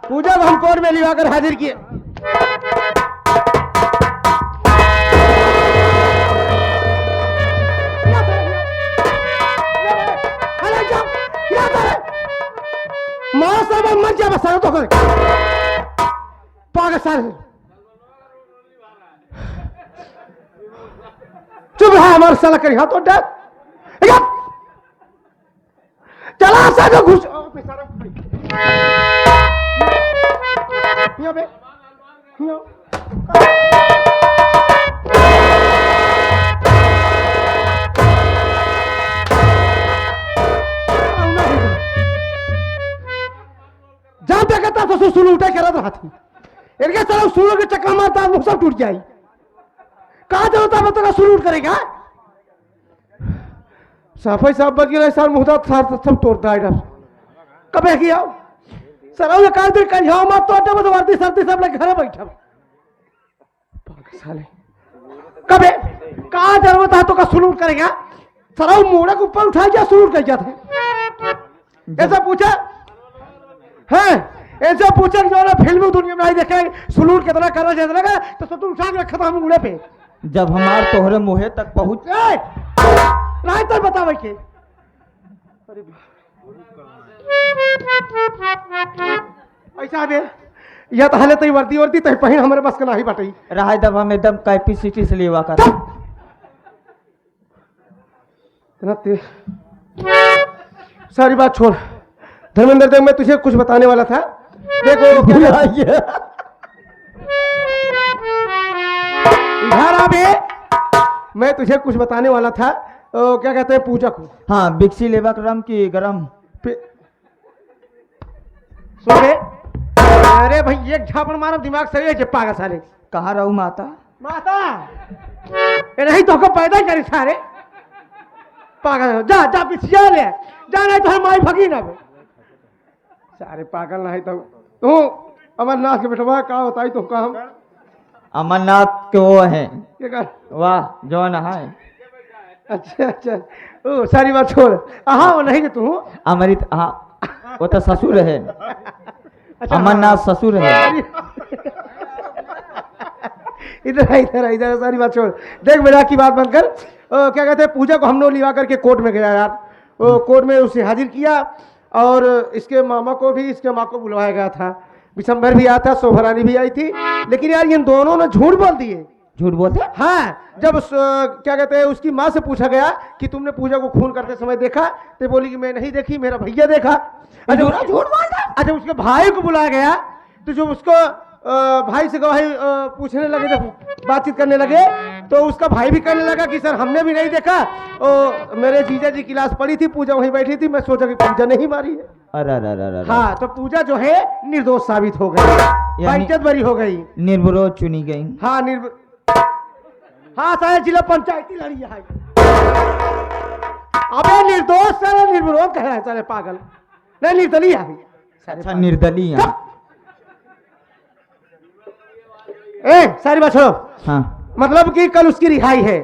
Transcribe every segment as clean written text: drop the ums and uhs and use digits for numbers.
पूजा को हम कोर्ट में लिवाकर हाजिर किए। मर जा बस तो कर पागल सारे चुप रहा हमारे साला करी हाथ तो डर चला सा जो घुस यहाँ पे जहां पे कहता तो सुन उठे करत रहा थी इनके सारा सुनो के चक्कर मारता मुंह सब टूट जाई कहां जरूरत है तो सुन उठ करेगा सफाई साहब बन सर मुहता सब तोड़ता है इधर कब है किया सर वो काल दिन कल जाओ मत तोड़ते वो वर्दी सर्दी सब लोग घर बैठा पागल साले कब है कहां जरूरत है तो का सुन उठ करेगा सर वो मोड़ा के ऊपर उठा जा सुन उठ कर जाते ऐसा पूछा है ऐसा पूछा जो ना फिल्म दुनिया में आई देखा सुलूर कितना करना चाहिए लगा तो सब उठा के रखा था हम उड़े पे जब हमार तोहरे मुहे तक पहुंच नहीं तो बता भाई के ऐसा है यह तो हाले तो वर्दी वर्दी तो पहन हमारे बस का नहीं बटाई रहा दब हम एकदम कैपेसिटी से लेवा कर सारी बात छोड़ धर्मेंद्र देव मैं तुझे कुछ बताने वाला था देखो इधर आ बे मैं तुझे कुछ बताने वाला था क्या कहते हैं पूजा को हाँ बिक्सी लेवा करम की गरम सुने अरे भाई एक झापड़ मारो दिमाग सही है पागल साले कहाँ रहूं माता माता ये नहीं तो पैदा करी सारे पागल जा जा पिछिया ले जा नहीं तो माई भगी ना बे सारे पागल नहीं तो तू अमरनाथ के बेटवा का बताई तो काम अमरनाथ के वो है वाह जो ना है अच्छा अच्छा ओ सारी बात छोड़ हाँ वो नहीं कि तू अमृत हाँ वो तो ससुर है अच्छा, अमरनाथ ससुर है इधर इधर इधर सारी बात छोड़ देख मेरा की बात बनकर क्या कहते हैं पूजा को हम लोग लिवा करके कोर्ट में गया यार कोर्ट में उसे हाजिर किया और इसके मामा को भी इसके माँ को बुलवाया गया था विशंभर भी आया था शोभरानी भी आई थी लेकिन यार इन दोनों ने झूठ बोल दिए झूठ बोलते हाँ जब क्या कहते हैं उसकी माँ से पूछा गया कि तुमने पूजा को खून करते समय देखा तो बोली कि मैं नहीं देखी मेरा भैया देखा अच्छा झूठ बोल अच्छा उसके भाई को बुलाया गया तो जो उसको भाई से गवाही पूछने लगे जब बातचीत करने लगे तो उसका भाई भी कहने लगा कि सर हमने भी नहीं देखा मेरे जीजा जी की लाश पड़ी थी पूजा वहीं बैठी थी मैं सोचा कि पूजा नहीं मारी है अरे हाँ तो पूजा जो है निर्दोष साबित हो गई इज्जत बरी हो गई निर्विरोध चुनी गई हाँ हाँ सारे जिला पंचायती लड़ी है अबे निर्दोष सारे निर्विरोध कह रहे हैं सारे पागल नहीं निर्दलीय है अच्छा निर्दलीय सारी बात छोड़ो हाँ मतलब कि कल उसकी रिहाई है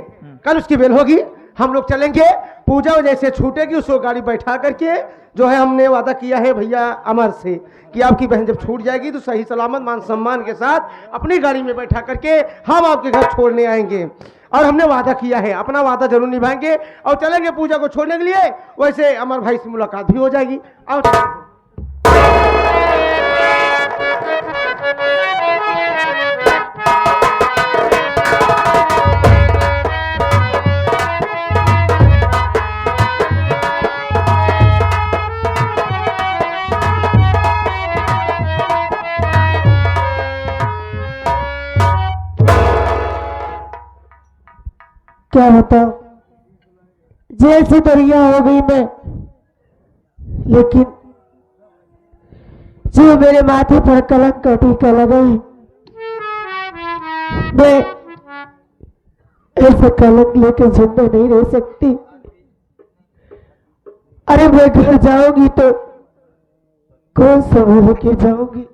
कल उसकी बेल होगी हम लोग चलेंगे पूजा जैसे छूटेगी उसको गाड़ी बैठा करके जो है हमने वादा किया है भैया अमर से कि आपकी बहन जब छूट जाएगी तो सही सलामत मान सम्मान के साथ अपनी गाड़ी में बैठा करके हम आपके घर छोड़ने आएंगे और हमने वादा किया है अपना वादा जरूर निभाएंगे और चलेंगे पूजा को छोड़ने के लिए वैसे अमर भाई से मुलाकात भी हो जाएगी और क्या बताऊं जेल से तो रिहा हो गई मैं लेकिन जो मेरे माथे पर कलंक का टीका लगाई मैं ऐसे कलंक लेके जिंदा नहीं रह सकती। अरे मैं घर जाऊंगी तो कौन संभाल के जाऊंगी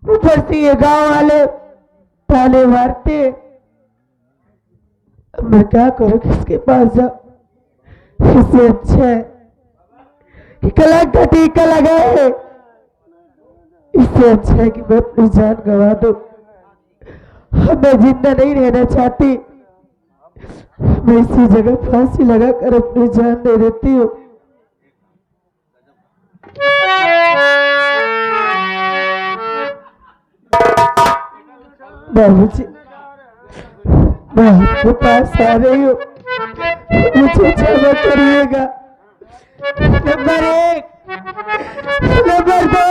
ऊपर से ये गांव वाले ताले मारते मैं क्या करूं किसके पास जाऊं इससे अच्छा है कि कलंक का टीका लगाए इससे अच्छा है कि मैं अपनी जान गंवा दूं। मैं जिंदा नहीं रहना चाहती, मैं इसी जगह फांसी लगाकर अपनी जान दे देती हूँ। बाबूजी, मैं आपके पास आ रही हूँ, मुझे क्षमा करिएगा। नंबर 1, नंबर 2,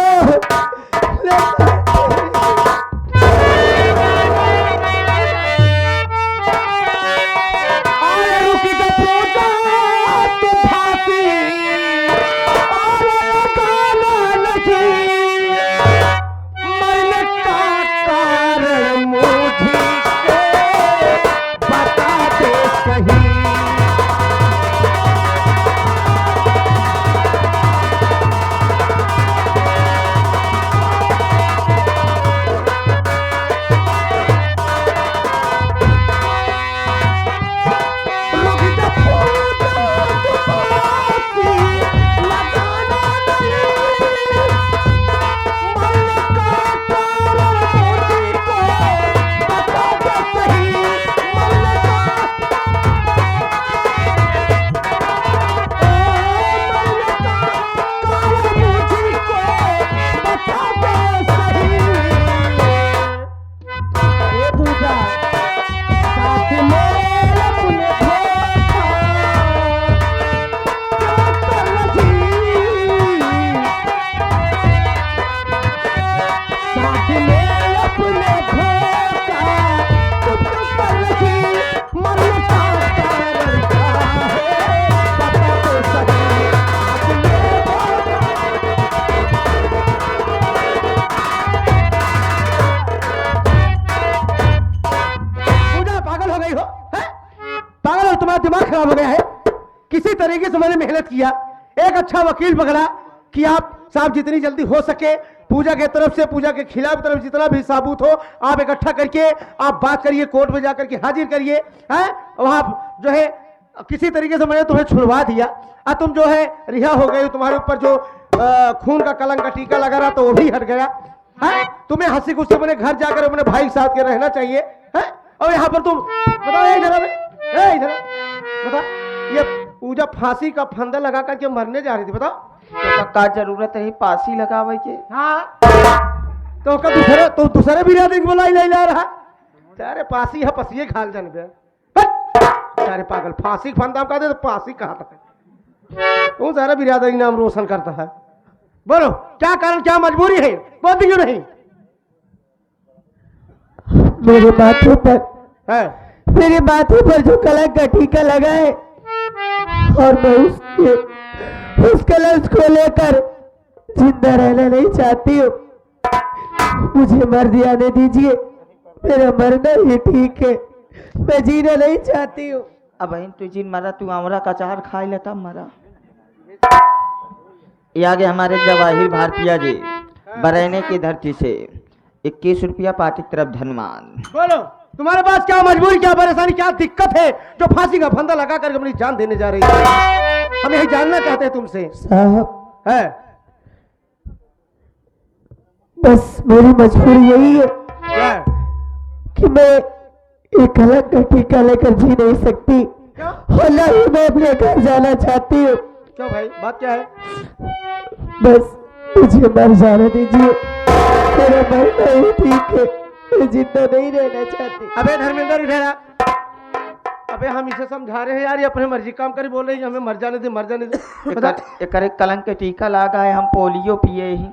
दिमाग खराब हो गया है। किसी तरीके से मैंने मेहनत किया, एक अच्छा वकील पकड़ा कि आप साहब जितनी जल्दी हो सके पूजा के तरफ से, पूजा के खिलाफ तरफ जितना भी सबूत हो आप इकट्ठा करके आप बात करिए, कोर्ट में जाकर के हाजिर करिए, हैं वहां जो है किसी तरीके से मैंने तुम्हें छुड़वा दिया। और तुम जो है रिहा हो गए, तुम्हारे ऊपर जो खून का कलंक का टीका लगा रहा तो वो भी हट गया है। तुम्हें हंसी खुशी अपने घर जाकर अपने भाई के साथ के रहना चाहिए है। और यहाँ पर तुम बताओ, इधर बता, ये पूजा फांसी का फंदा लगा करके मरने जा रही थी, बताओ तो का जरूरत है फांसी लगावे के? हाँ तो दूसरे भी रात बोला ही ला रहा सारे फांसी है, पसिए खाल जान पे सारे पागल। फांसी फंदा कहते तो फांसी कहा था, वो सारा बिरादरी नाम रोशन करता है। बोलो क्या कारण, क्या मजबूरी है, बोलती क्यों नहीं? मेरे माथे पर है, मेरे माथे पर जो कलंक का टीका लगा है और मैं उस कलंक को लेकर जिंदा रहना नहीं चाहती हूँ। मुझे मर जाने दीजिए, मेरा मरना ही ठीक है, मैं जीना नहीं चाहती हूँ। अब बहन तू जिन मरा, तू आमरा का चार खाई लेता मरा। ये आगे हमारे जवाहिर भारतीय जी बरैने की धरती से 21 रुपया पार्टी की तरफ धन्यवाद। बोलो तुम्हारे पास क्या मजबूरी, क्या परेशानी, क्या दिक्कत है जो फांसी का फंदा लगा कर अपनी जान देने जा रही है? हम यही जानना चाहते हैं तुमसे साहब। है बस मेरी मजबूरी यही है क्या? कि मैं एक कलंक का टीका लेकर जी नहीं सकती और ना ही मैं अपने घर जाना चाहती हूँ। क्यों भाई, बात क्या है? बस मुझे मर जाने दीजिए, मेरा मरना ही ठीक है, मैं जिंदा नहीं रहना चाहती। अबे धर्मेंद्र उठेरा, अबे हम इसे समझा रहे हैं यार, ये अपने मर्जी काम करी बोल रही है, हमें मर जाने दे, मर जाने दे। एक कलंक के टीका लगा है, हम पोलियो पिए ही।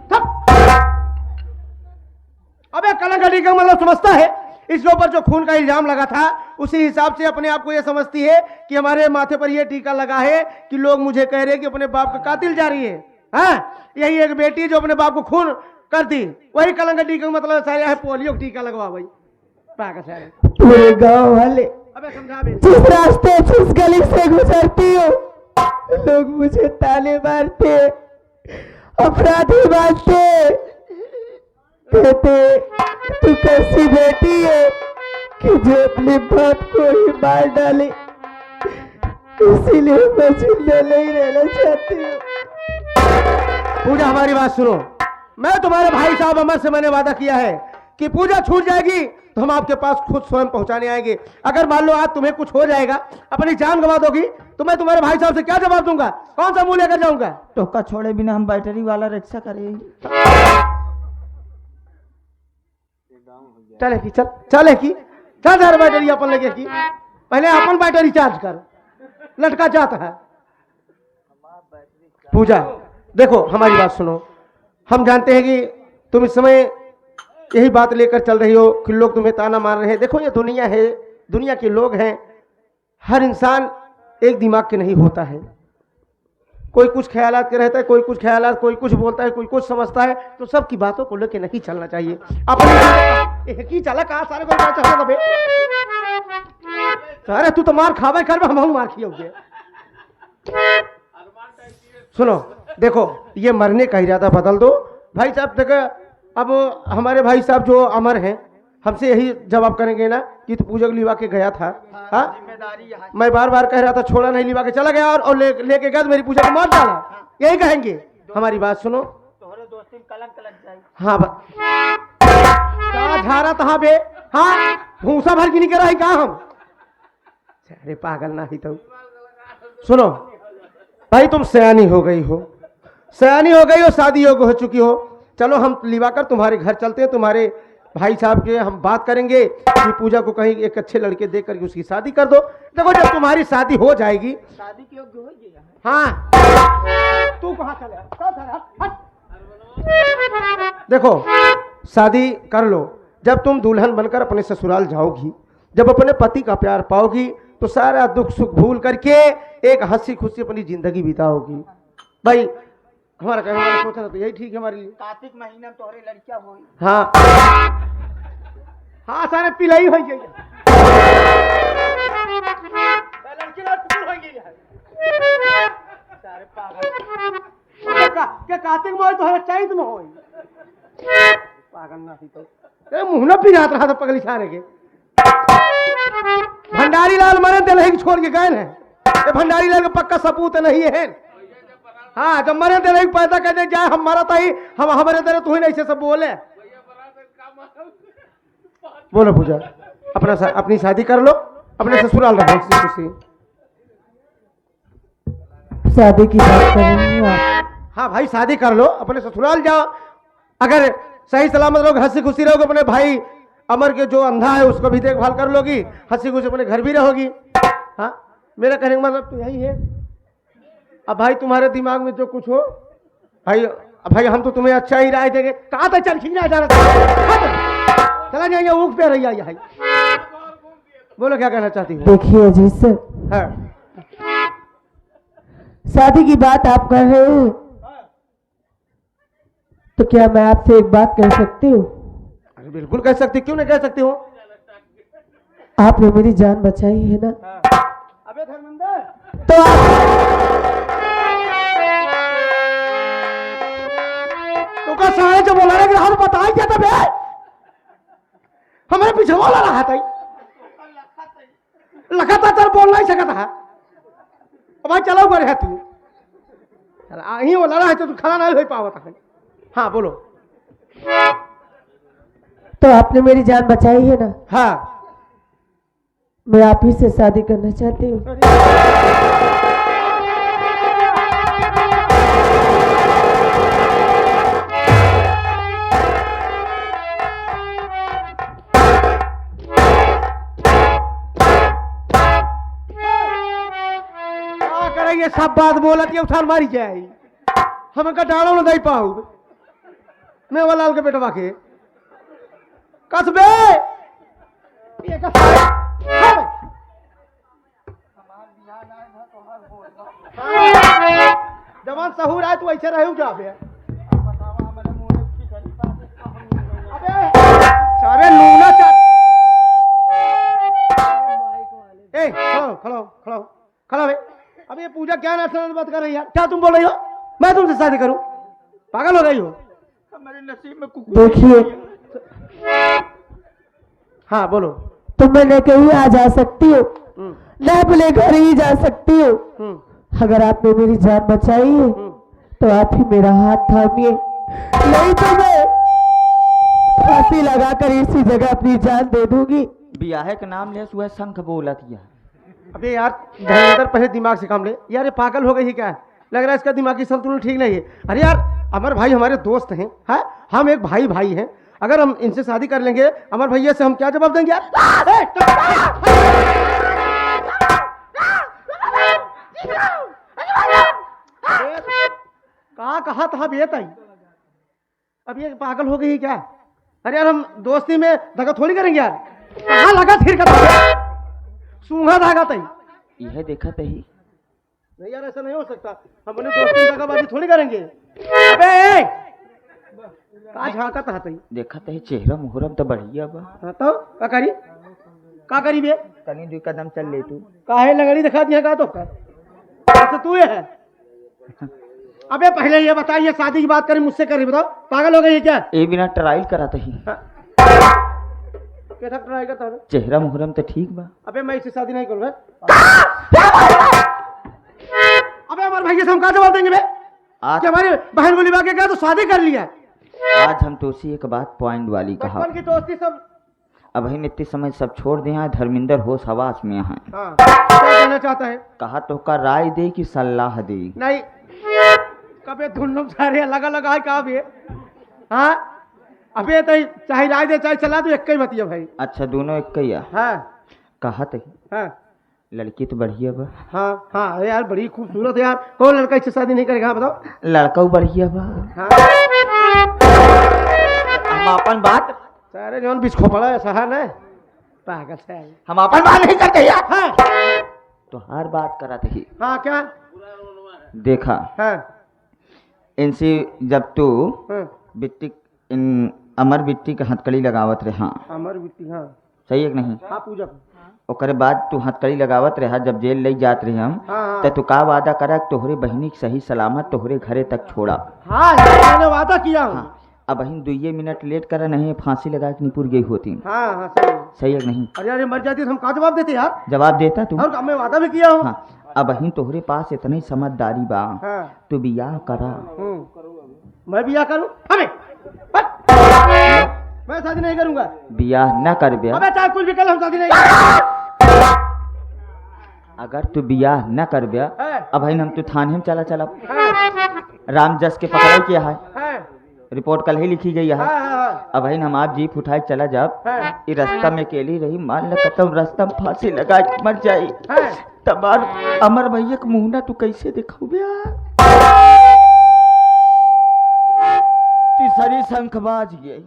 अबे कलंक का टीका मतलब समझता है? इसके ऊपर जो खून का इल्जाम लगा था उसी हिसाब से अपने आप को ये समझती है कि हमारे माथे पर ये टीका लगा है कि लोग मुझे कह रहे हैं कि अपने बाप का कातिल जा रही है। हाँ, यही एक बेटी जो अपने बाप को खून कर दी, वही कलंक का टीका मतलब सारे है पोलियो का टीका लगवा भाई पागल सारे। पूरे गांव वाले अबे समझा बे, जिस रास्ते जिस गली से गुजरती हो लोग मुझे ताने मारते, अपराधी मानते, कहते तू कैसी बेटी है कि जो अपने बाप को ही मार डाले, इसीलिए मैं जिंदा नहीं रहना चाहती हूँ। पूजा हमारी बात सुनो, मैं तुम्हारे भाई साहब अमर से मैंने वादा किया है कि पूजा छूट जाएगी तो हम आपके पास खुद स्वयं पहुंचाने आएंगे। अगर मान लो आज तुम्हें कुछ हो जाएगा, अपनी जान गंवा दोगी, तो मैं तुम्हारे भाई साहब से क्या जवाब दूंगा? कौन सा मुंह लेकर जाऊंगा? टोका छोड़े बिना हम बैटरी वाला रिक्शा करें। चले की चले की चल यार, बैटरी अपन लेके की, पहले अपन बैटरी चार्ज कर, लटका जाता है। पूजा देखो, हमारी बात सुनो। हम जानते हैं कि तुम इस समय यही बात लेकर चल रही हो कि लोग तुम्हें ताना मार रहे हैं। देखो ये दुनिया है, दुनिया के लोग हैं, हर इंसान एक दिमाग के नहीं होता है। कोई कुछ ख्यालात के रहता है, कोई कुछ ख्यालात, कोई कुछ बोलता है, कोई कुछ समझता है। तो सबकी बातों को लेकर नहीं चलना चाहिए। अपनी की चला कहा सारे को सारे तू तो मार खावे कर, हम मार खियोगे। सुनो देखो, ये मरने का इरादा बदल दो भाई साहब। देखो अब हमारे भाई साहब जो अमर हैं, हमसे यही जवाब करेंगे ना कि तू पूजा लिवा के गया था। हाँ, मैं बार बार कह रहा था, छोड़ा नहीं, लिवा के चला गया और लेके गया तो मेरी पूजा को मार डाला, यही कहेंगे। हमारी बात सुनो। हाँ झारा तहा बे, हाँ भूसा भर की नहीं करा है कहा हम। अरे पागल ना ही तो सुनो भाई, तुम सयानी हो गई हो, सयानी हो गई हो, शादी योग्य हो चुकी हो। चलो हम लिवा कर तुम्हारे घर चलते हैं, तुम्हारे भाई साहब के हम बात करेंगे कि पूजा को कहीं एक अच्छे लड़के देख करके उसकी शादी कर दो। देखो जब तुम्हारी शादी हो जाएगी, शादी की योग्य हो जाएगी। हाँ तू कहाँ चले? देखो शादी कर लो, जब तुम दुल्हन बनकर अपने ससुराल जाओगी, जब अपने पति का प्यार पाओगी, तो सारा दुख सुख भूल करके एक हंसी खुशी अपनी जिंदगी बिताओगी। भाई हमारा कहने वाला सोचना तो यही ठीक है हमारे लिए। कार्तिक महीना में तोहरे लड़कियां होई। हाँ हाँ सारे पिलाई हो गई है, लड़की हो गई है। सारे पागल क्या कार्तिक में तो चैत में हो पागल ना थी तो मुंह न पी जाता रहा था पगली सारे के। भंडारी लाल मरे थे नहीं छोड़ के गए हैं, भंडारी लाल का पक्का सपूत नहीं है। हाँ जब मरे थे नहीं पैदा कहते जाए हम मरा था ही, हम हमारे तरह तू ही नहीं से सब बोले। बोलो पूजा, अपनी शादी कर लो, अपने ससुराल रहो खुशी। शादी की बात कर रही हो आप? हाँ भाई शादी कर लो, अपने ससुराल जाओ। अगर सही सलामत रहोगे, हंसी खुशी रहोगे, अपने भाई अमर के जो अंधा है उसको भी देखभाल कर लोगी, हंसी खुशी अपने घर भी रहोगी। हाँ मेरा कहने का मतलब तो यही है। अब भाई तुम्हारे दिमाग में जो कुछ हो भाई हम तो तुम्हें अच्छा ही राय देंगे। कहाँ तक चल खींचना जा रहा था, चला जाइए ऊँख पे रही है। बोलो क्या कहना चाहती हो? देखिए अजीत सर, हाँ शादी की बात आप कर रहे हो, तो क्या मैं आपसे एक बात कह सकती हूँ? अरे बिल्कुल कह सकती, क्यों नहीं कह सकती हो? आपने मेरी जान बचाई है ना? अबे धर्मेंद्र तो तो का सारे जो बोला रहे हम बता ही क्या था बे, हमारे पीछे बोला रहा था, लगातार बोल नहीं सकता है। भाई चलो कर है तू, ही बोला रहा है तो तू खड़ा नहीं हो पावता है। हाँ बोलो। तो आपने मेरी जान बचाई है ना? हाँ मैं आप ही से शादी करना चाहती हूँ। ये सब बात बोलत ये उठान मारी जाए, हम का डालो न दई पाऊ मैं वाला लाल के बेटवा के कसबे ये का जवान सहूर आए तू ऐसे रहे जाबे। अबे सारे लूना ए खड़ो बे। अब ये पूजा क्या नाटक बात कर रही है? क्या तुम बोल रही हो मैं तुमसे शादी करूं? पागल हो गई हो? हमारे नसीब में कुकुर। देखिए हाँ बोलो। तो मैं न कहीं आ जा सकती हूँ, न अपने घर ही जा सकती हूँ। अगर आपने मेरी जान बचाई है तो आप ही मेरा हाथ थामिए नहीं तो मैं फांसी लगाकर इसी जगह अपनी जान दे दूंगी। बियाहे का नाम ले सुबह शंख बोलत या। अबे यार धर्मेंद्र पहले दिमाग से काम ले यार, ये पागल हो गई है क्या? लग रहा है इसका दिमागी संतुलन ठीक नहीं है। अरे यार अमर भाई हमारे दोस्त हैं, है हम एक भाई भाई हैं, अगर हम इनसे शादी कर लेंगे अमर भैया से हम क्या जवाब देंगे यार? कहा था बेत आई, अब ये पागल हो गई है क्या? अरे यार हम दोस्ती में धक्का थोड़ी करेंगे यार। कहाँ लगा फिर का सूंघा धागा तई, यह देखा तही नहीं यार ऐसा नहीं हो सकता, हम अपने दोस्ती में दगाबाजी थोड़ी करेंगे। अबे का झांका था तई, देखा तही चेहरा मुहरम तो बढ़िया बा। हाँ तो का करी बे? तनी दो कदम चल ले तू। काहे लगड़ी दिखा दिया का तो का अच्छा तू ये है। अबे पहले ये बताइए शादी की बात करें मुझसे करें, बताओ पागल हो गई है क्या? ए बिना ट्रायल करा तही। कैसा ट्राई करता है? चेहरा मुहरम तो ठीक बा। अबे मैं इससे शादी नहीं करूंगा। अबे हमारे भैया से हम क्या जवाब देंगे बे? आज कि हमारी बहन बोली बाकी क्या तो शादी कर लिया। आज हम तो उसी एक बात पॉइंट वाली कहा। बचपन की दोस्ती सब अब ही इतने समय सब छोड़ दे यहाँ धर्मेंद्र होश हवास में यहाँ। हाँ क्या कहना चाहता है? कहा तो का राय दे कि सलाह दे। नहीं कबे धुंडम सारे अलग अलग आए कहा भी? हाँ अबे तो चाहे राय दे चाहे चला तो एक ही बतिया भाई। अच्छा दोनों एक ही। हाँ कहा तही हाँ लड़की तो बढ़िया बा। हाँ हाँ अरे यार बड़ी खूबसूरत है यार, कौन लड़का इससे शादी नहीं करेगा बताओ? लड़का बढ़िया बा। हाँ हम अपन बात सारे जौन बिस्खो पड़ा ऐसा है ना पागल से। हम अपन बात नहीं करते यार। हाँ तो हर बात करा थी। हाँ क्या? देखा हाँ इनसे जब तू हाँ बिट्टी इन अमर बिट्टी के हथकड़ी लगावत रहे। हाँ अमर बिट्टी हाँ सही है कि नहीं? हाँ पूजा ओकरे बाद तू हथकड़ी लगावत रहा जब जेल ले जात रहे हम। हाँ तो तू का वादा करा कि तोहरे बहनी के सही सलामत तोहरे घरे तक छोड़ा। हाँ मैंने वादा किया हूँ। हाँ अब बहन 2 मिनट लेट करा नहीं फांसी लगा के निपुर गई होती। हाँ हाँ सही है। सही है कि नहीं? अरे यार ये मर जाती तो हम कहाँ जवाब देते यार? जवाब देता तू। और मैं वादा भी किया हूँ। हाँ अब बहन तोहरे पास इतनी समझदारी बा हाँ तू बियाह करा। मैं बियाह करूँ? हमें मैं शादी नहीं करूंगा। बियाह न कर बे। अबे चाहे कुछ भी कर हम शादी नहीं करूंगा। अगर तू बियाह न कर बे है। अब बहन हम तू थाने में चला हाँ, राम जस के पकड़ाई किया है, हाँ, रिपोर्ट कल ही लिखी गई है। हाँ, हाँ, अब बहन हम आप जीप उठाए चला जब हाँ, ये रास्ता में अकेली रही मान ल खत्म रास्ता में फांसी लगा के मर जाई हाँ। तबार अमर भैया के मुंह तू कैसे दिखाऊ बे? तीसरी शंखबाज गई।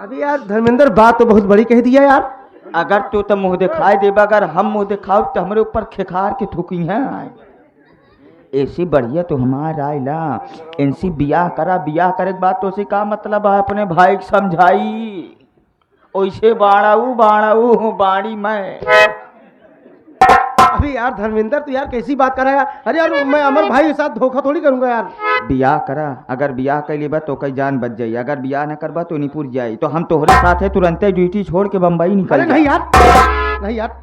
अभी यार धर्मेंद्र बात तो बहुत बड़ी कह दिया यार। अगर तू तो मुंह दिखाई देबा अगर हम मुंह दिखाओ तो हमारे ऊपर खिखार के थूकी है। ऐसी बढ़िया तो हमारा आइला इनसी बियाह करा। बियाह करे के बाद तो उसी का मतलब है अपने भाई को समझाई ओइसे बाड़ाऊ बाड़ाऊ बाड़ी मैं। अभी यार धर्मेंद्र तो यार कैसी बात कर रहा है यार? अरे यार मैं अमर भाई के साथ धोखा थोड़ी करूंगा यार। बियाह करा अगर बियाह कर लेबा तो कई जान बच जाई अगर बियाह न करबा तो निपुर जाई तो हम तोहरे साथ है तुरंत ड्यूटी छोड़ के बम्बई निकल अरे नहीं यार नहीं यार,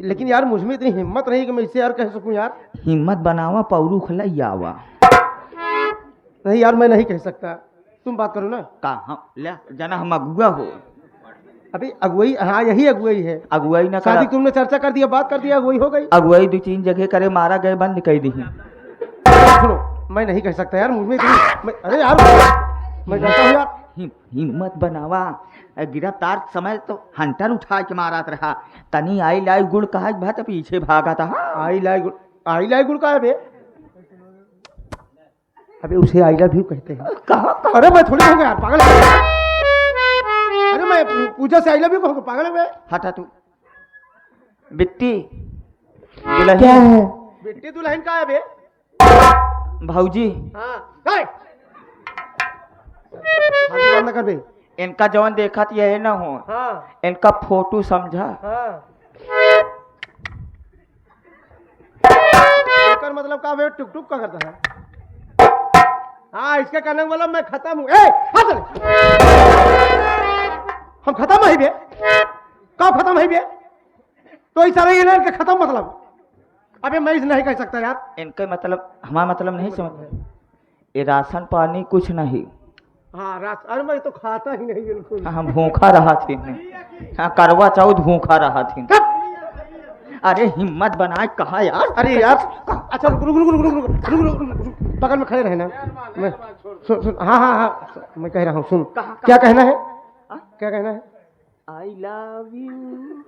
लेकिन यार मुझमें इतनी हिम्मत नहीं कि मैं इससे यार कह सकूं यार। हिम्मत बनावा पौरू खलैयावा। नहीं यार मैं नहीं कह सकता, तुम बात करो ना। का हम ले जाना हम अगुआ हो। अभी अगुवाई हाँ यही अगुवाई है। अगुवाई न शादी करा तुमने चर्चा कर दिया बात कर दिया अगुवाई हो गई। अगुवाई 2-3 जगह करे मारा गए बंद कर दी। सुनो मैं नहीं कह सकता यार मुझमें इतनी अरे यार मैं डरता हूँ यार। हिम्मत बनावा गिरफ्तार समय तो हंटर उठा के मारा रहा तनी आई लाई गुड़ कहा भात पीछे भागा था। आई लाई गुड़ का है बे? अबे उसे आई लव यू कहते हैं। कहा अरे मैं थोड़ी कहूँगा यार पागल है। अरे मैं पूजा से आई लव यू कहूँगा पागल है मैं? हटा तू बिट्टी क्या है? बेटी दुल्हन का है बे? भाऊजी हाँ हाँ कर बे। इनका जवन देखा तो यही ना हो हाँ इनका फोटो समझा। हाँ कर मतलब का बे टुक टुक का करता है? हाँ इसका कहने का मतलब मैं खत्म हूँ। हम खत्म है बे? कब खत्म है बे? तो इस तरह ये खत्म मतलब अबे मैं नहीं कह सकता यार। इनका मतलब हमारा मतलब नहीं समझ। ये राशन पानी कुछ नहीं। हाँ रात, अरे मैं तो खाता ही नहीं बिल्कुल। हाँ, हम भूखा रहा थी। हाँ, करवा चौथ भूखा रहा थी। अरे हिम्मत बनाए कहा यार। अरे यार अच्छा रुक रुक रुक रुक रुक रुक रुक रुक रुक रुक, बगल में खड़े रहना। मैं सुन सुन, हाँ हाँ हाँ मैं कह रहा हूँ, सुन। क्या कहना है? क्या कहना है? I love you.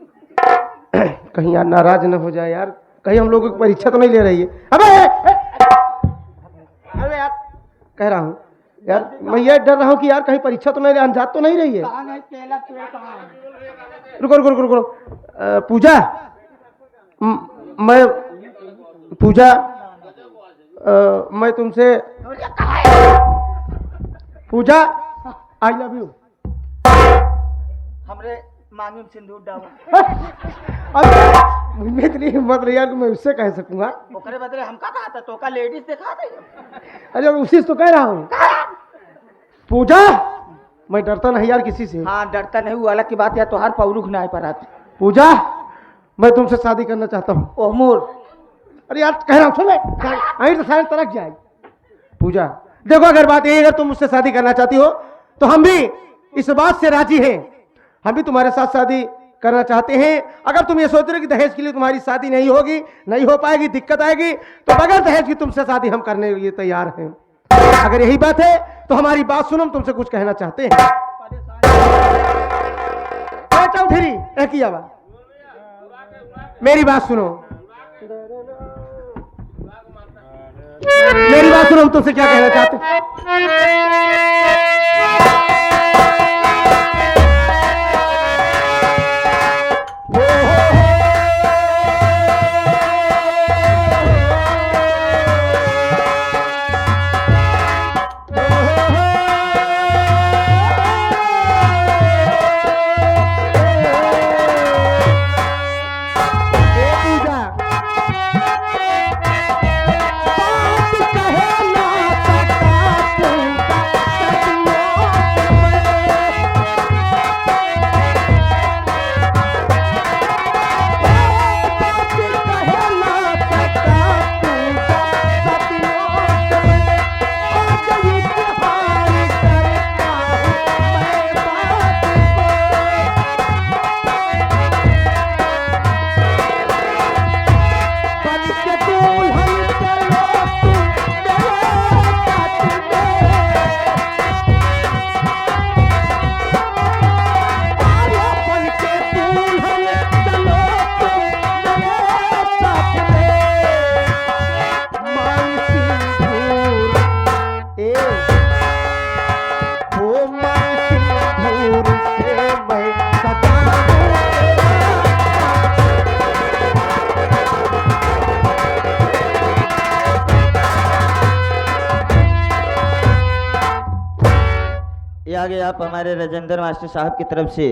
कहीं यार नाराज न हो जाए यार, कहीं हम लोगों की परीक्षा तो नहीं ले रही है। अबे यार कह रहा हूँ यार, मैं ये डर रहा हूँ कि यार कहीं परीक्षा तो नहीं, अनजात तो नहीं रही है। रुको रुको रुको रुको, पूजा, मैं पूजा, मैं तुमसे पूजा आई लव यू। हमरे मांगी में सिंदूर डाला। मुझे इतनी हिम्मत नहीं यार कि मैं उससे कह सकूंगा। ओकरे बदले हम का कहा था, तो का लेडीज दिखा दे। अरे उसी से तो कह रहा हूँ। पूजा, मैं डरता नहीं यार किसी से। हाँ डरता नहीं, वो अलग की बात है। तो हर पौरुख ना पर आती। पूजा, मैं तुमसे शादी करना चाहता हूँ। ओह मोर। अरे यार कह रहा हूँ, सुन आई तो सारे तरक जाए। पूजा देखो, अगर बात यही, अगर तुम मुझसे शादी करना चाहती हो तो हम भी इस बात से राजी हैं। हम भी तुम्हारे साथ शादी करना चाहते हैं। अगर तुम ये सोच रहे हो कि दहेज के लिए तुम्हारी शादी नहीं होगी, नहीं हो पाएगी, दिक्कत आएगी, तो बगैर दहेज की तुमसे शादी हम करने के लिए तैयार हैं। अगर यही बात है तो हमारी बात सुनो, हम तुमसे कुछ कहना चाहते हैं। चौधरी एक ही आवाज, मेरी बात सुनो, मेरी बात सुनो, हम तुमसे क्या कहना चाहते हैं। आगे आप हमारे राजेंद्र मास्टर साहब की तरफ से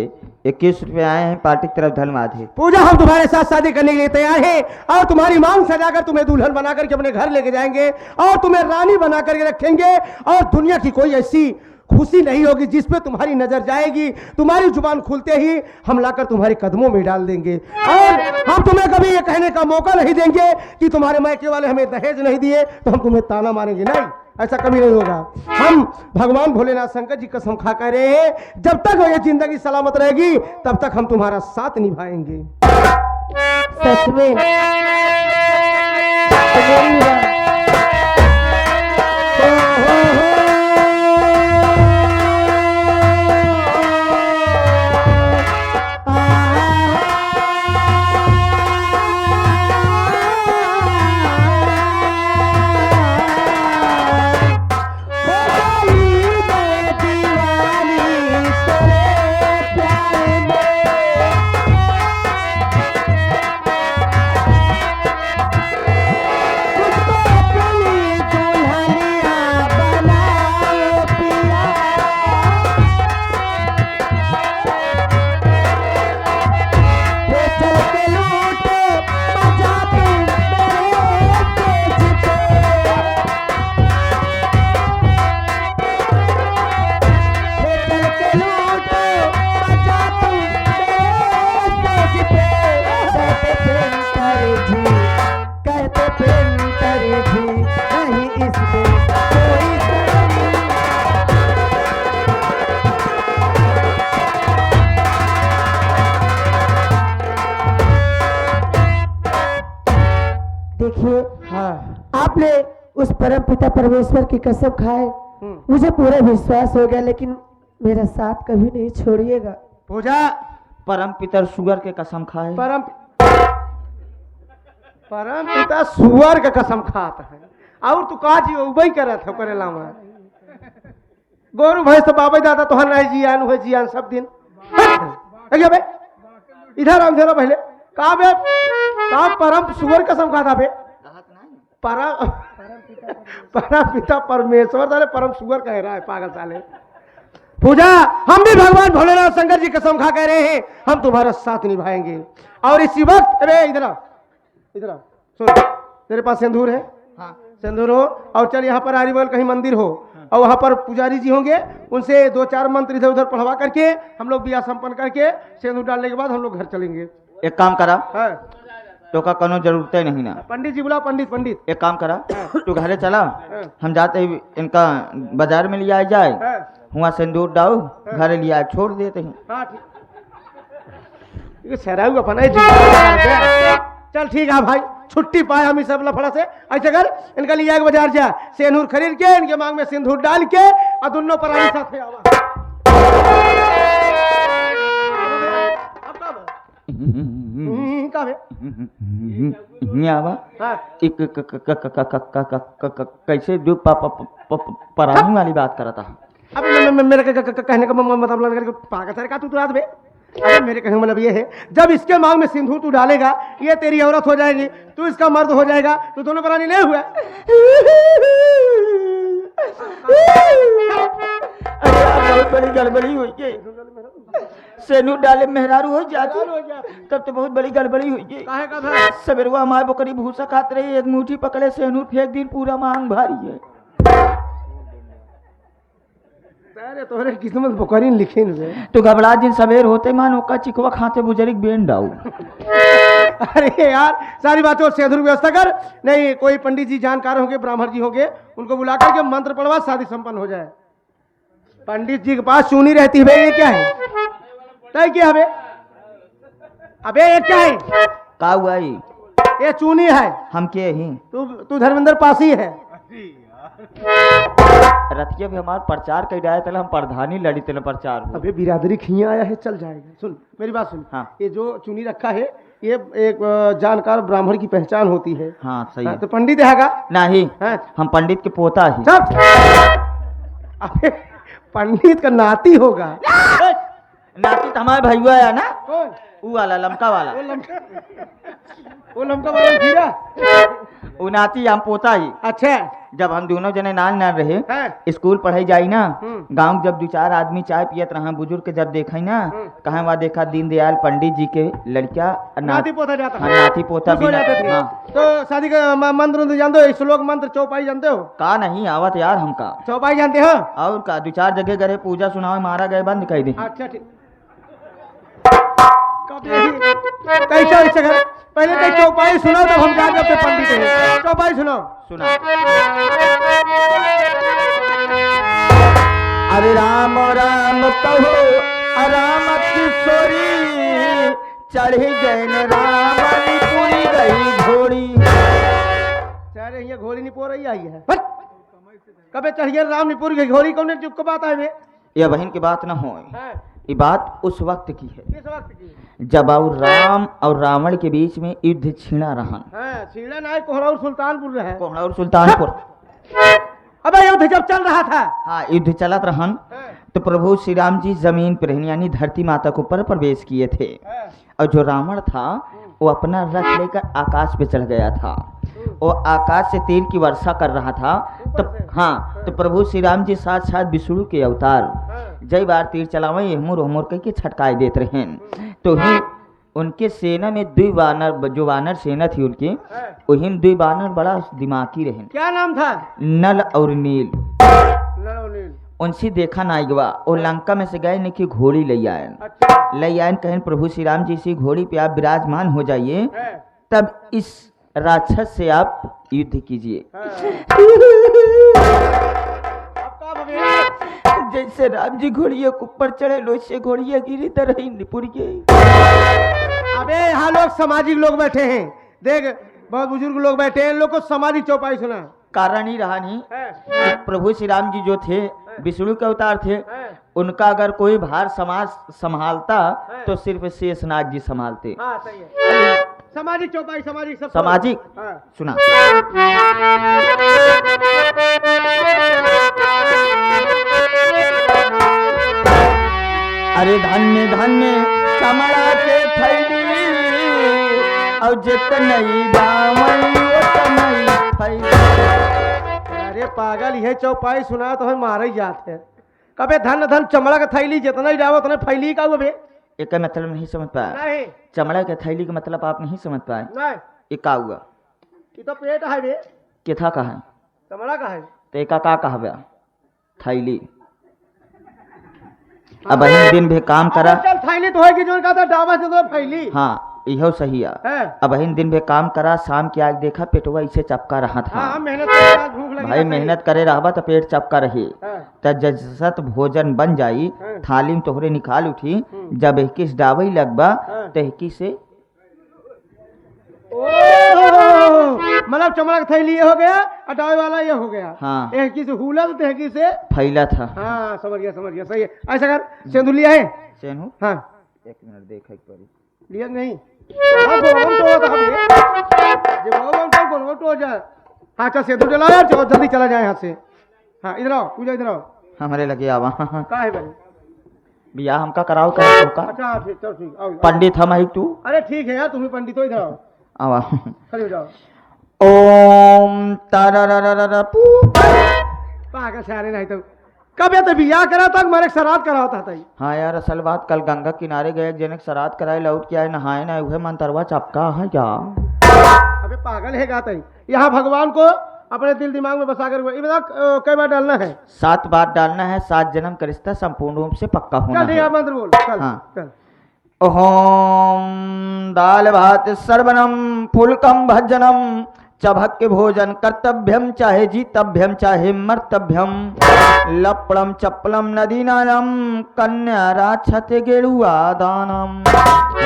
21 रुपए आए हैं, पार्टी की तरफ धन्यवाद है। पूजा, हम तुम्हारे साथ शादी करने के लिए तैयार हैं और तुम्हारी मांग सजाकर तुम्हें दुल्हन बनाकर के अपने घर लेके जाएंगे और तुम्हें रानी बना करके रखेंगे और दुनिया की कोई ऐसी खुशी नहीं होगी जिस पे तुम्हारी नजर जाएगी। तुम्हारी जुबान खुलते ही हम लाकर तुम्हारे कदमों में डाल देंगे और हम तुम्हें कभी ये कहने का मौका नहीं देंगे कि तुम्हारे मायके वाले हमें दहेज नहीं दिए तो हम तुम्हें ताना मारेंगे। नहीं, ऐसा कभी नहीं होगा। हम भगवान भोलेनाथ शंकर जी कसम खा कर रहे हैं, जब तक ये जिंदगी सलामत रहेगी तब तक हम तुम्हारा साथ निभाएंगे। सच में तो मेरी बात कुछ तो देखिए, हाँ आपने उस परम पिता परमेश्वर की कसम खाए, मुझे पूरा विश्वास हो गया, लेकिन मेरा साथ कभी नहीं छोड़िएगा। पूजा परम पितर सुगर के कसम खाए। परम पिता सुअर का कसम खाता है और तू का जी उबई करत है करेला में गोरू भैंस तो बाबे दादा तो हर नहीं जियान हुए जियान सब दिन अगे बे इधर आओ पहले का बे का परम सुअर कसम खाता बे परम पिता परमेश्वर साले परम सुअर कह रहा है पागल साले। पूजा हम भी भगवान भोलेनाथ शंकर जी कसम खा कह रहे हैं हम तुम्हारा साथ निभाएंगे और इसी वक्त अरे इधर आ सुन तेरे पास सिंदूर है। हाँ। सिंदूर हो और चल यहाँ पर आरी बगल कहीं मंदिर हो और वहाँ पर पुजारी जी होंगे उनसे 2-4 मंत्र इधर उधर पढ़वा करके हम लोग बिया संपन्न करके सिंदूर डालने के बाद हम लोग घर चलेंगे। एक काम करा, हाँ। तो का कोनो जरूरत है नहीं ना। पंडित जी बुला पंडित एक काम करा, तू घरे चला, हम जाते ही इनका बाजार में लिया जाए, हाँ। वहाँ सिंदूर डाल घरे लिया छोड़ देते हैं। हाँ ठीक सराऊ अपना ही जी चल ठीक है भाई छुट्टी पाए हम इस सब लफड़ा से ऐसे कर इनका लिया एक बाजार जा सिंदूर खरीद के इनके मांग में सिंदूर डाल के और दोनों परानी साथ में आवा। का बे? हाँ। कैसे जो परानी वाली बात कर रहा था। अब मेरे कहने का मतलब लगा पागल का तू रात बे अरे मेरे कहने का मतलब ये है जब इसके मांग में सिंदूर तू डालेगा ये तेरी औरत हो जाएगी तू इसका मर्द हो जाएगा तो दोनों प्राणी नहीं हुआ। अरे बहुत बड़ी गड़बड़ी हुई है, सिंदूर डाले मेहरारू हो जाती तब तो बहुत बड़ी गड़बड़ी हुई है। सवेरवा हमारे बकरी भूसा खात रही, एक मुट्ठी पकड़े सिंदूर फेंक दी, पूरा मांग भारी है। अरे तोहरे किस्मत बकरी लिखे तो घबरा दिन सवेर होते मानो का चिकवा खाते बुजुर्ग बेन डाऊ। अरे यार सारी बातें और सिंदूर व्यवस्था कर नहीं कोई पंडित जी जानकार होंगे ब्राह्मण जी होंगे उनको बुला करके मंत्र पढ़वा शादी संपन्न हो जाए। पंडित जी के पास चूनी रहती है ये क्या है तय क्या है अबे ये क्या है का हुआ ये चूनी है हम के ही तू धर्मेंद्र पासी है रतिया भी हमार प्रचार कर रहा है तले हम प्रधानी लड़ी तले प्रचार हो। अबे बिरादरी खिया आया है चल जाएगा सुन मेरी बात सुन। हाँ। ये जो चुनी रखा है ये एक जानकार ब्राह्मण की पहचान होती है। हाँ सही हाँ, है। तो पंडित हैगा नहीं हाँ। हम पंडित के पोता ही। सब अबे पंडित का नाती होगा। नाती तो हमारे भैया है ना कौन वो वाला लमका वाला वो लमका वाला खीरा वो नाती हम पोता ही। अच्छा जब हम दोनों जने नान रहे हाँ। स्कूल पढ़ाई जाई ना गांव जब 2-4 आदमी चाय पियत रहा बुजुर्ग के जब देखा ना कहा वहाँ देखा दीनदयाल पंडित जी के लड़का नाती पोता जाता हाँ, नाती पोता खुश हो जाते थे। हाँ। तो शादी का मंत्र जानते हो श्लोक मंत्र चौपाई जानते हो का नहीं आवत यार हमका चौपाई जानते हो और का 2-4 जगह गए पूजा सुनाओ मारा गए बंद कर दी। अच्छा ठीक कैसा ऐसा कर पहले तो चौपाई सुनाओ तब हम जाकर अपने पंडित हैं चौपाई सुनाओ सुना अरे राम राम कहो राम किशोरी चढ़ी जैन राम पूरी गई घोड़ी। अरे ये घोड़ी नहीं पो रही आई है कबे चढ़िए राम निपुर की घोड़ी कौन चुप को बात है यह बहन की बात ना हो ये बात उस वक्त की है किस वक्त की जब और राम और रावण के बीच में युद्ध छिड़ा रहन। सीढ़ा ना कोहरा सुल्तानपुर रहे कोहड़ा और सुल्तानपुर। अबे युद्ध जब चल रहा था हाँ युद्ध चलत रहन तो प्रभु श्री राम जी जमीन पर यानी धरती माता के ऊपर प्रवेश किए थे और जो रावण था वो अपना रथ लेकर आकाश पे चढ़ गया था वो आकाश से तीर की वर्षा कर रहा था तो हाँ तो प्रभु श्री राम जी साथ साथ विष्णु के अवतार जय बार तीर चलावे हमूर हमूर करके छटकाए देते रहे तो ही उनके सेना में 2 वानर जो वानर सेना थी उनकी वही 2 वानर बड़ा दिमागी रहे। क्या नाम था नल और नील। नल और नील उनसे देखा ना गवा और लंका में से गए कि घोड़ी ले आए अच्छा ले आए कहें प्रभु श्री राम जी से घोड़ी पे आप विराजमान हो जाइए तब इस राक्षस से आप युद्ध कीजिए। जैसे राम जी घोड़िया के ऊपर चढ़े वैसे घोड़िया गिरी तरह निपुर गई। अबे यहाँ लोग सामाजिक लोग बैठे हैं देख बहुत बुजुर्ग लोग बैठे हैं, इन लोग को समाधि चौपाई सुना कारण ही रहा नहीं। है। प्रभु श्री राम जी जो थे विष्णु के अवतार थे, उनका अगर कोई भार समाज संभालता तो सिर्फ शेषनाग जी संभालते। हाँ सही है। समाधि चौपाई समाधि सब सामाजिक हाँ। सुना। अरे धन्य धन्य चमड़ा के थैली और जितनी बावई उतनी थैली। अरे पागल, यह चौपाई सुना तो हम मारे ही जाते हैं। कबे धन धन चमड़ा का थैली जितना ही डालो उतना फैली का हुआ बे। एक मतलब नहीं समझ पाया। नहीं चमड़ा के थैली का मतलब आप नहीं समझ पाए। नहीं, एक का हुआ ये तो पेट है बे, केथा का है चमड़ा का है। तो एक का कहबे थैली। अब अहिन दिन भी काम करा। चल थैली तो है कि जो कहता डाबा से तो फैली। हाँ इहो सही है। है। अब अहिन दिन भी काम करा, शाम के आग देखा पेटवा इसे चपका रहा था। हाँ मेहनत करे, भूख लगी भाई मेहनत करे रहबा तो पेट चपका रही। है। त जसत भोजन बन जाई, हाँ। थाली में तोहरे निकाल उठी, जब 21 डावई लगबा हाँ। तो 21 से मतलब चमड़ा का थैली ये हो गया, अटावे वाला ये हो गया। हाँ। एक की से हुला तो एक की से। फैला था। हाँ समझ गया सही है। ऐसा कर, सिंदूर लिया है? सेनु हाँ एक मिनट देख एक बारी। लिया कि नहीं? हाँ बोलम तो होता है जे बोलम तो बोलम तो हो जाए। हाँ चल सिंदूर जला यार, जल्दी चला जाए यहाँ से। हाँ इधर आओ, पूजा इधर आओ। हमारे लगे आवा। का है भाई? बियाह हमका कराओ कहे तो का। अच्छा ठीक, चल ठीक आओ। पंडित हम ही तू अरे ठीक है यार, तुम्हें पंडित हो, इधर आओ, आवा। खड़े हो जाओ। ओम तररररर पू। पागल सारे नहीं तो कब ये तो बियाह करा था, मेरे श्राद्ध करा होता था। हाँ यार असल बात, कल गंगा किनारे गए, एक जनक श्राद्ध कराए लौट के आए, नहाए ना उहे मंतरवा चपका है क्या। अबे पागल है गाता ही। यहाँ भगवान को अपने दिल दिमाग में बसा कर कई बार डालना है? 7 बार डालना है। 7 जन्म का रिश्ता संपूर्ण रूप से पक्का होना चल ठीक है। है, मंत्र बोल चल। हाँ। चल ओम दाल भात सर्वनम फुलकम भजनम चभक के भोजन कर्तव्यम चाहे जीतव्यम चाहे मर्तव्यम लपड़म चप्पलम नदीनानम कन्या राक्षते गेरुआ दानम।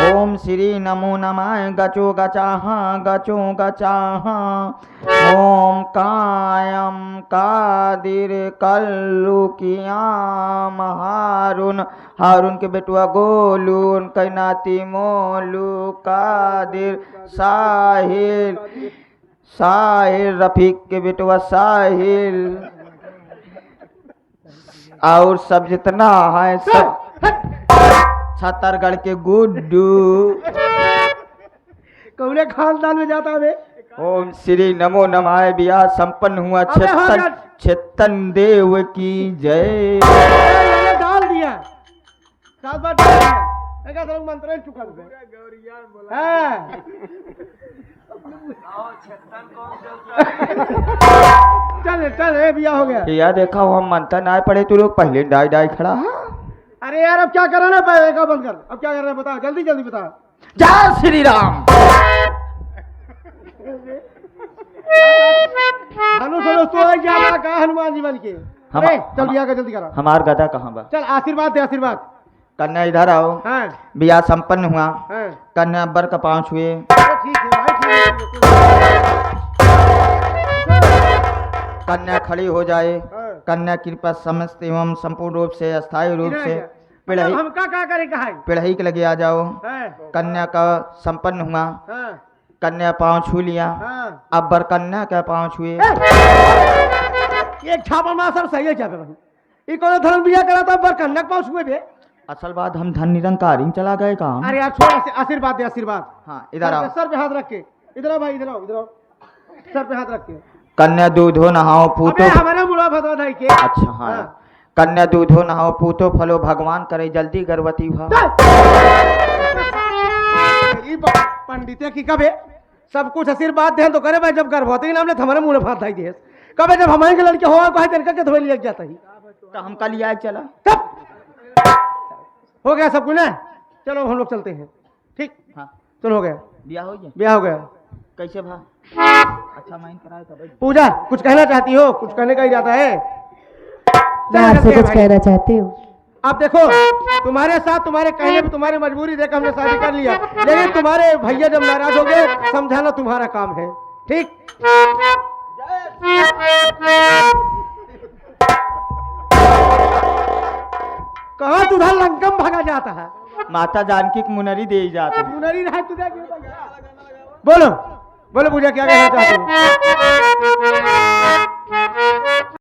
ओम श्री नमो नमाय गचो गचाहा ओम कायम कादिर कल्लुकियाम हारून के बेटुआ गोलून कैनाती मोलू कादिर साहिल रफीक के बेटवा साहिल और सब जितना है सब छतरगढ़ के गुड्डू। कौने खानदान में जाता है? ओम श्री नमो नमाय बियाह संपन्न हुआ। अबे हाँ यार। चेतन देव की जय। मैंने डाल दिया, 7 बार डाल दिया। मैं क्या सब मंत्र चुका दे। हाँ चल चल ए बिया हो गया। यार देखा हम मंत्र ना पड़े तू लोग पहले डाई डाई खड़ा है। अरे यार अब क्या कराना है, का बंद कर, अब क्या करना है बता, जल्दी जल्दी बता। जय श्री राम। धनुष तो है क्या का हनुमान जी बन के। अरे चल बिया का जल्दी करा। हमार गदा कहाँ बा? चल आशीर्वाद दे, आशीर्वाद। कन्या इधर आओ। हाँ बियाह संपन्न हुआ। हाँ कन्या बर का 5 हुए। ठीक है भाई, ठीक है। कन्या खड़ी हो जाए। हाँ। कन्या कृपा समस्त एवं संपूर्ण रूप से अस्थायी रूप से पिढ़ई हम क्या करे कहा है? पिढ़ई के लगे आ जाओ। हाँ कन्या का संपन्न हुआ। हाँ कन्या 5 छू लिया। हाँ। अब बर कन्या का 5 छुए। एक छापा मार सब सही है क्या भाई? ये कौन धर्म बिया करा था, पर कन्या पास हुए बे। असल बात हम धन निरंकारी में चला गए काम। अरे यार छोड़, आशीर्वाद दे, आशीर्वाद। हाँ इधर आओ। सर पे हाथ रख के इधर आओ भाई, इधर आओ, इधर आओ, सर पे हाथ रख के। कन्या दूधो नहाओ पूतो। अबे हमारा मुड़ा भदवा धाई के। अच्छा हाँ। कन्या दूधो नहाओ पूतो फलो भगवान करे जल्दी गर्भवती हुआ। पंडित की कबे सब कुछ आशीर्वाद दे तो करे भाई, जब गर्भवती के नाम ने हमारे मुंह हाथ धाई दे कबे, जब हमारे के लड़के हो कहे तनका के धोई लिया जाता ही तो हम कल आए चला। तब हो गया सब कुछ ना। चलो हम लोग चलते हैं। ठीक हाँ चलो हो गया, बिया हो गया। ब्याह हो गया। कैसे भा? अच्छा माइन कराए था भाई। पूजा कुछ कहना चाहती हो? कुछ कहने का इरादा है? मैं आपसे कुछ कहना चाहती हूँ। आप देखो तुम्हारे साथ तुम्हारे कहने पे तुम्हारी मजबूरी देखकर हमने शादी कर लिया, लेकिन तुम्हारे भैया जब नाराज हो गए समझाना तुम्हारा काम है, ठीक? कहाँ तुझा लंकम भागा जाता है? माता जानकी की मुनरी दे जाते हैं। मुनरी रहा तुझे बोलो बोलो पूजा क्या कहना चाहते हो?